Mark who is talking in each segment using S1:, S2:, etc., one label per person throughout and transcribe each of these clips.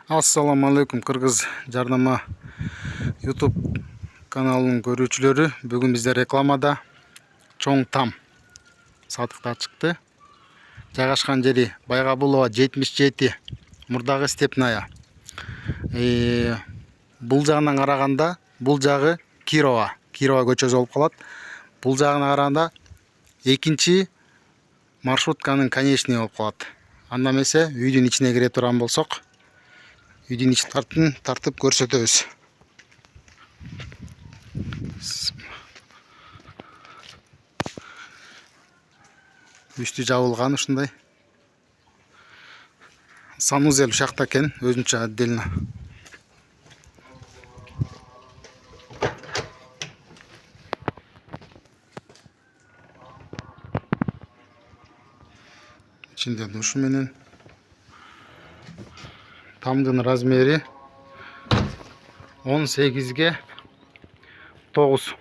S1: Assalamu alaikum Kırgız Jarnama YouTube kanalının görүүчүлөрү. Бүгүн бизде рекламада чоң там сатыкка чыкты. Жайгашкан жери Байгабулова 77, мурдагы Степная. Бул жагынан караганда бул жагы Кирова көчөсү болуп калат. Бул жагына караганда экинчи маршрутканын конечный болуп калат. Анда эмесе үйдүн ичине кире турган болсок, үйдүн ич тартып көрсөтөбүз. Үстү жабылган ушундай. Санузел ушакта экен, өзүнчө отдельно. Ичинде душу менен. Тамдын размери 18-ге 9.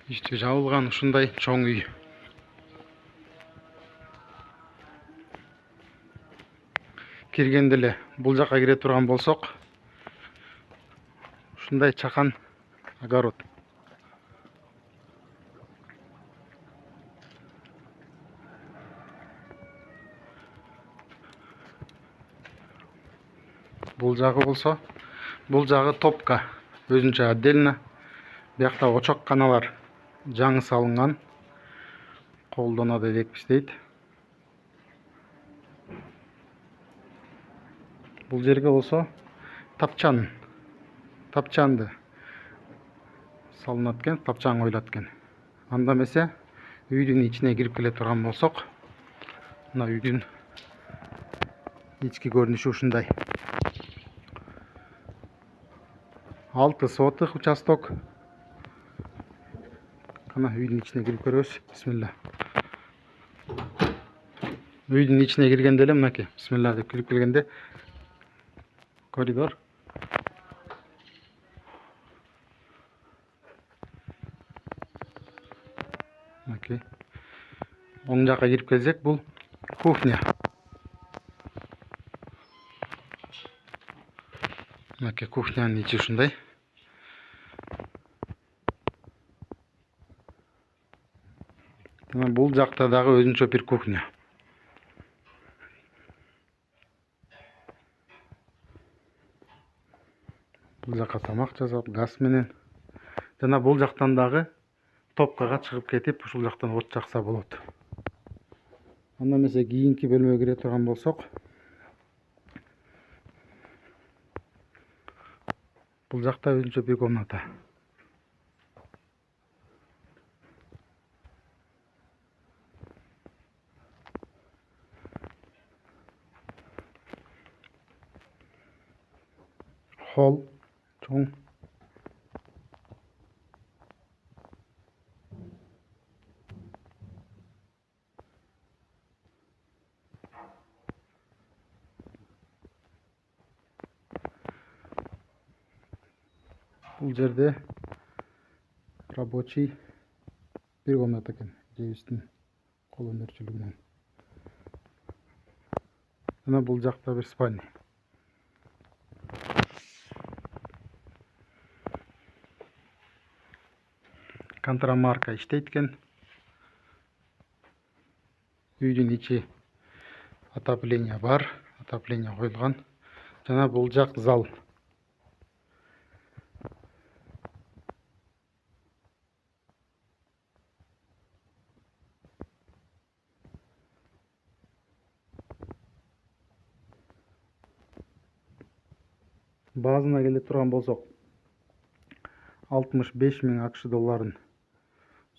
S1: Үстү жабылган ушундай чоң үй. Киргенде эле бул жакка кире турган болсок, ушундай чакан огород. Бул жагы болсо, бул жагы топка, өзүнчө отдельно. Биякта очок каналар жаңы салынган. Колдонот элекпиз дейт. Бул жерге болсо тапчанды салынат экен, тапчан коюлат экен. Анда эмесе үйдүн ичине кирип келе турган болсок, мына үйдүн ички көрүнүшү ушундай. 6 сотых участок. Кана үйдүн ичине кирип көрөбүз. Бисмилла. Үйдүн ичине киргенде эле мынакей, бисмилла деп кирип келгенде коридор. Мынакей. Оң жакка кирип келсек, бул кухня. Мынакей кухнянын ичи ушундай. Бул жакта дагы өзүнчө бир кухня. Бул жакка тамак жасап, газ менен. Жана бул жактан дагы топкага чыгып кетип, ушул жактан от жакса болот. Анда эмесе кийинки бөлмөгө кире турган болсок, бул жакта өзүнчө бир комната. Холл чоң. Бул жерде рабочий бир комната экен, жебиздин кол өнөрчүлүгүнөн. Жана бул жакта бир спальня. Контрамарка иштейт экен. Үйдүн ичи отопление бар, отопление коюлган. Жана бул жак зал. Базына келе турган болсок, 65 000 акш долларын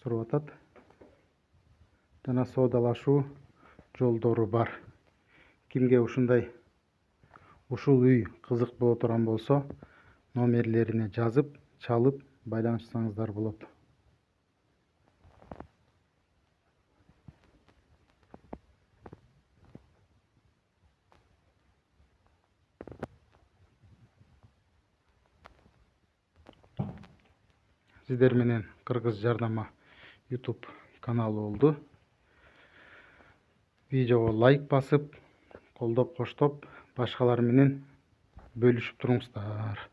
S1: сурап атат. Жана соодалашуу жолдору бар. Кимге ушундай ушул үй кызык боло турган болсо, номерлерине жазып, чалып байланышсаңыздар болот. Сиздер менен Кыргыз Жарнама YouTube каналы болду. видеого лайк басып, колдоп, коштоп, башкалар менен бөлүшүп туруңуздар.